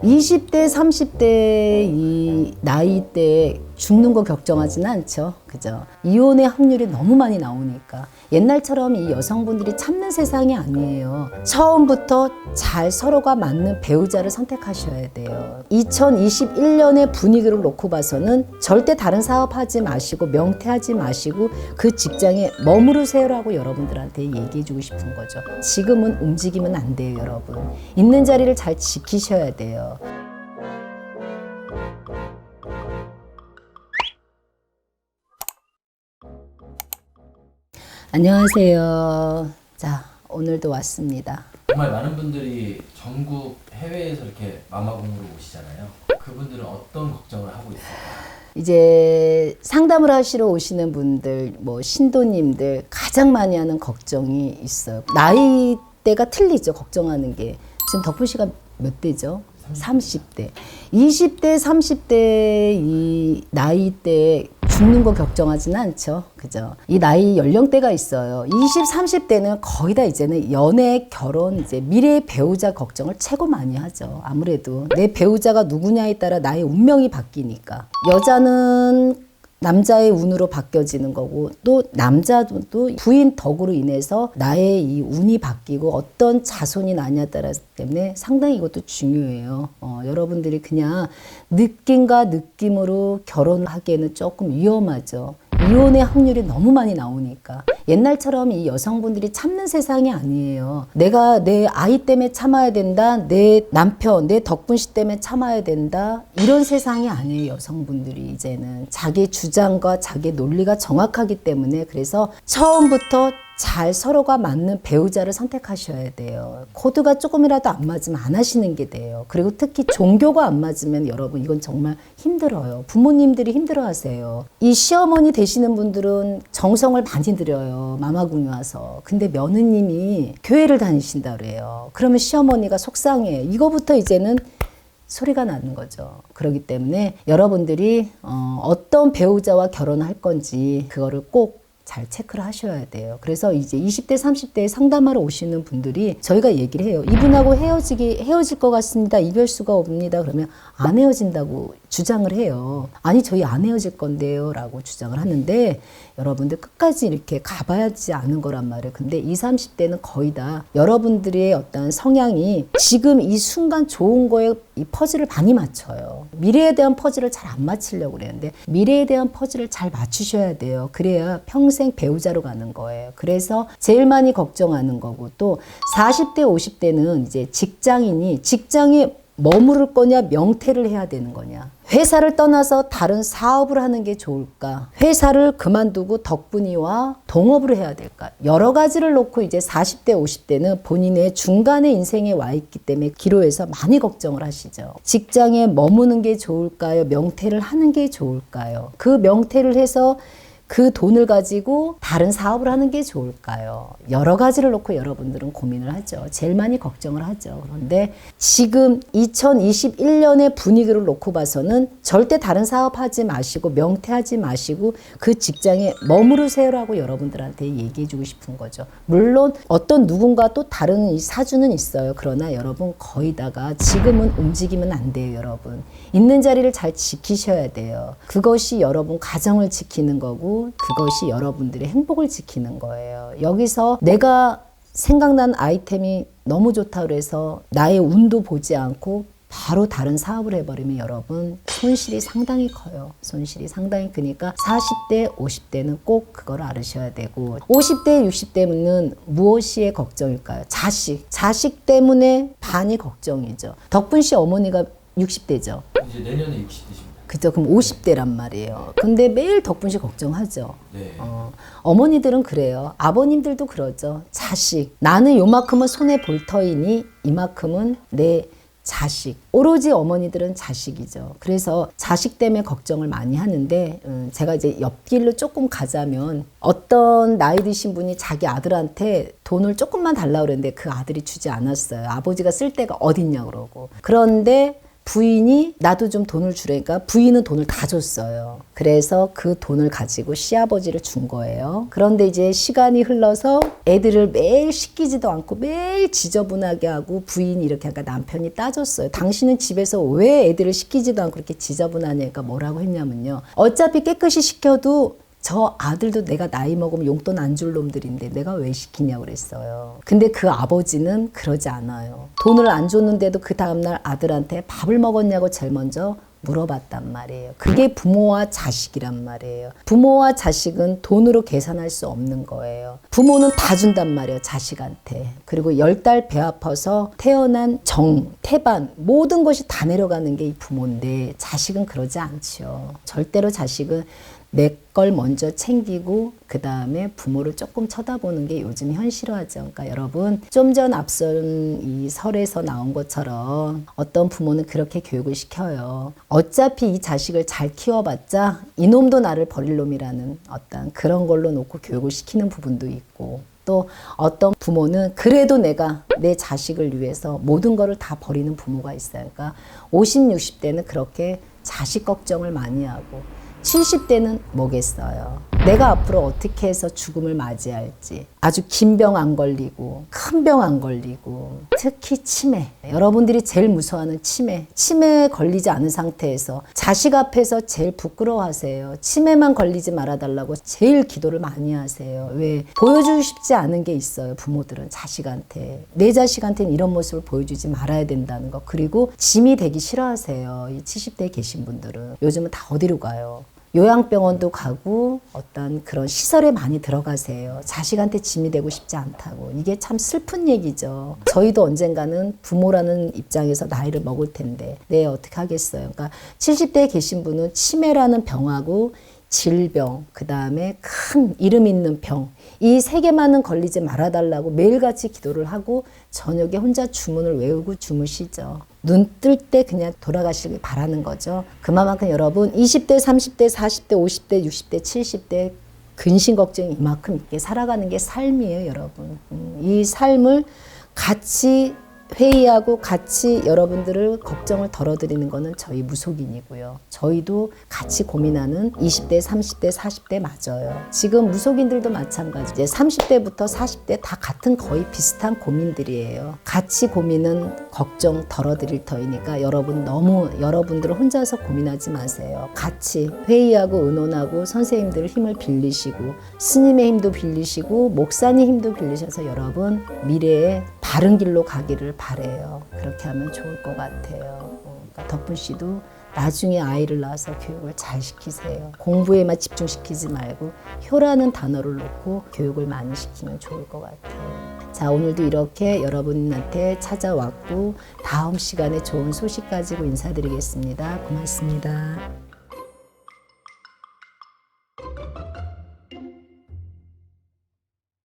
20대, 30대 이 나이 때 죽는 거 걱정하지는 않죠. 그죠? 이혼의 확률이 너무 많이 나오니까. 옛날처럼 이 여성분들이 참는 세상이 아니에요. 처음부터 잘 서로가 맞는 배우자를 선택하셔야 돼요. 2021년의 분위기를 놓고 봐서는 절대 다른 사업하지 마시고 명퇴하지 마시고 그 직장에 머무르세요라고 여러분들한테 얘기해주고 싶은 거죠. 지금은 움직이면 안 돼요, 여러분. 있는 자리를 잘 지키셔야 돼요. 안녕하세요. 자, 오늘도 왔습니다. 정말 많은 분들이 전국 해외에서 이렇게 마마공으로 오시잖아요. 그분들은 어떤 걱정을 하고 있을까요? 이제 상담을 하시러 오시는 분들, 뭐 신도님들 가장 많이 하는 걱정이 있어요. 나이대가 틀리죠, 걱정하는 게. 지금 덕분 씨가 몇 대죠? 30대. 20대, 30대 이 나이대에 죽는 거 걱정하지는 않죠. 그죠? 이 나이 연령대가 있어요. 20, 30대는 거의 다 이제는 연애, 결혼, 이제 미래의 배우자 걱정을 최고 많이 하죠. 아무래도 내 배우자가 누구냐에 따라 나의 운명이 바뀌니까. 여자는 남자의 운으로 바뀌어지는 거고, 또 남자도 또 부인 덕으로 인해서 나의 이 운이 바뀌고 어떤 자손이 나냐에 따라서 때문에 상당히 이것도 중요해요. 여러분들이 그냥 느낌과 느낌으로 결혼하기에는 조금 위험하죠. 이혼의 확률이 너무 많이 나오니까. 옛날처럼 이 여성분들이 참는 세상이 아니에요. 내가 내 아이 때문에 참아야 된다. 내 남편, 내 덕분 씨 때문에 참아야 된다. 이런 세상이 아니에요, 여성분들이 이제는. 자기 주장과 자기 논리가 정확하기 때문에 그래서 처음부터 잘 서로가 맞는 배우자를 선택하셔야 돼요. 코드가 조금이라도 안 맞으면 안 하시는 게 돼요. 그리고 특히 종교가 안 맞으면 여러분 이건 정말 힘들어요. 부모님들이 힘들어하세요. 이 시어머니 되시는 분들은 정성을 많이 들여요. 마마궁에 와서. 근데 며느님이 교회를 다니신다 그래요. 그러면 시어머니가 속상해. 이거부터 이제는 소리가 나는 거죠. 그렇기 때문에 여러분들이 어떤 배우자와 결혼할 건지 그거를 꼭 잘 체크를 하셔야 돼요. 그래서 이제 20대, 30대에 상담하러 오시는 분들이 저희가 얘기를 해요. 이분하고 헤어질 것 같습니다. 이별수가 옵니다. 그러면 안 헤어진다고 주장을 해요. 아니, 저희 안 헤어질 건데요. 라고 주장을 하는데 여러분들 끝까지 이렇게 가봐야지 아는 거란 말이에요. 근데 20, 30대는 거의 다 여러분들의 어떤 성향이 지금 이 순간 좋은 거에 이 퍼즐을 많이 맞춰요. 미래에 대한 퍼즐을 잘 안 맞추려고 그랬는데 미래에 대한 퍼즐을 잘 맞추셔야 돼요. 그래야 평생 배우자로 가는 거예요. 그래서 제일 많이 걱정하는 거고 또 40대, 50대는 이제 직장에 머무를 거냐 명퇴를 해야 되는 거냐. 회사를 떠나서 다른 사업을 하는 게 좋을까? 회사를 그만두고 덕분이와 동업을 해야 될까? 여러 가지를 놓고 이제 40대, 50대는 본인의 중간에 인생에 와 있기 때문에 기로에서 많이 걱정을 하시죠. 직장에 머무는 게 좋을까요? 명퇴를 하는 게 좋을까요? 그 명퇴를 해서 그 돈을 가지고 다른 사업을 하는 게 좋을까요? 여러 가지를 놓고 여러분들은 고민을 하죠. 제일 많이 걱정을 하죠. 그런데 지금 2021년의 분위기를 놓고 봐서는 절대 다른 사업하지 마시고 명퇴하지 마시고 그 직장에 머무르세요라고 여러분들한테 얘기해주고 싶은 거죠. 물론 어떤 누군가 또 다른 이 사주는 있어요. 그러나 여러분 거의 다가 지금은 움직이면 안 돼요, 여러분. 있는 자리를 잘 지키셔야 돼요. 그것이 여러분 가정을 지키는 거고 그것이 여러분들의 행복을 지키는 거예요. 여기서 내가 생각난 아이템이 너무 좋다 그래서 나의 운도 보지 않고 바로 다른 사업을 해버리면 여러분 손실이 상당히 커요. 손실이 상당히 크니까 40대, 50대는 꼭 그걸 알으셔야 되고 50대, 60대는 무엇이 걱정일까요? 자식 때문에 반이 걱정이죠. 덕분 씨 어머니가 60대죠. 이제 내년에 60대십니다. 그죠? 그럼 50대란 말이에요. 근데 매일 덕분 씨 걱정하죠. 네. 어머니들은 그래요. 아버님들도 그러죠. 자식. 나는 요만큼은 손에 볼 터이니 이만큼은 내 자식. 오로지 어머니들은 자식이죠. 그래서 자식 때문에 걱정을 많이 하는데 제가 이제 옆길로 조금 가자면 어떤 나이 드신 분이 자기 아들한테 돈을 조금만 달라고 그랬는데 그 아들이 주지 않았어요. 아버지가 쓸 데가 어딨냐 그러고. 그런데 부인이 나도 좀 돈을 주라니까 부인은 돈을 다 줬어요. 그래서 그 돈을 가지고 시아버지를 준 거예요. 그런데 이제 시간이 흘러서 애들을 매일 씻기지도 않고 매일 지저분하게 하고 부인이 이렇게 하니까 남편이 따졌어요. 당신은 집에서 왜 애들을 씻기지도 않고 그렇게 지저분하냐니까 뭐라고 했냐면요. 어차피 깨끗이 시켜도 저 아들도 내가 나이 먹으면 용돈 안 줄 놈들인데 내가 왜 시키냐고 그랬어요. 근데 그 아버지는 그러지 않아요. 돈을 안 줬는데도 그 다음날 아들한테 밥을 먹었냐고 제일 먼저 물어봤단 말이에요. 그게 부모와 자식이란 말이에요. 부모와 자식은 돈으로 계산할 수 없는 거예요. 부모는 다 준단 말이에요, 자식한테. 그리고 10달 배 아파서 태어난 정, 태반 모든 것이 다 내려가는 게 이 부모인데 자식은 그러지 않죠. 절대로 자식은 내 걸 먼저 챙기고 그 다음에 부모를 조금 쳐다보는 게 요즘 현실화죠. 그러니까 여러분 좀 전 앞선 이 설에서 나온 것처럼 어떤 부모는 그렇게 교육을 시켜요. 어차피 이 자식을 잘 키워봤자 이놈도 나를 버릴 놈이라는 어떤 그런 걸로 놓고 교육을 시키는 부분도 있고 또 어떤 부모는 그래도 내가 내 자식을 위해서 모든 거를 다 버리는 부모가 있어요. 그러니까 50, 60대는 그렇게 자식 걱정을 많이 하고 70대는 뭐겠어요. 내가 앞으로 어떻게 해서 죽음을 맞이할지 아주 긴 병 안 걸리고 큰 병 안 걸리고 특히 치매 여러분들이 제일 무서워하는 치매에 걸리지 않은 상태에서 자식 앞에서 제일 부끄러워하세요. 치매만 걸리지 말아달라고 제일 기도를 많이 하세요. 왜? 보여주고 싶지 않은 게 있어요. 부모들은 자식한테 내 자식한테는 이런 모습을 보여주지 말아야 된다는 거. 그리고 짐이 되기 싫어하세요. 이 70대에 계신 분들은 요즘은 다 어디로 가요? 요양병원도 가고 어떤 그런 시설에 많이 들어가세요. 자식한테 짐이 되고 싶지 않다고. 이게 참 슬픈 얘기죠. 저희도 언젠가는 부모라는 입장에서 나이를 먹을 텐데 네 어떻게 하겠어요. 그러니까 70대에 계신 분은 치매라는 병하고 질병, 그 다음에 큰 이름 있는 병, 이 세 개만은 걸리지 말아달라고 매일같이 기도를 하고 저녁에 혼자 주문을 외우고 주무시죠. 눈 뜰 때 그냥 돌아가시길 바라는 거죠. 그만큼 여러분 20대, 30대, 40대, 50대, 60대, 70대 근심 걱정이 이만큼 있게 살아가는 게 삶이에요, 여러분. 이 삶을 같이 회의하고 같이 여러분들을 걱정을 덜어드리는 거는 저희 무속인이고요. 저희도 같이 고민하는 20대, 30대, 40대 맞아요. 지금 무속인들도 마찬가지. 이제 30대부터 40대 다 같은 거의 비슷한 고민들이에요. 같이 고민은 걱정 덜어드릴 터이니까 여러분들은 혼자서 고민하지 마세요. 같이 회의하고 의논하고 선생님들 힘을 빌리시고 스님의 힘도 빌리시고 목사님 힘도 빌리셔서 여러분 미래에 바른 길로 가기를 바래요. 그렇게 하면 좋을 것 같아요. 그러니까 덕분 씨도 나중에 아이를 낳아서 교육을 잘 시키세요. 공부에만 집중시키지 말고 효라는 단어를 놓고 교육을 많이 시키면 좋을 것 같아요. 자, 오늘도 이렇게 여러분한테 찾아왔고 다음 시간에 좋은 소식 가지고 인사드리겠습니다. 고맙습니다.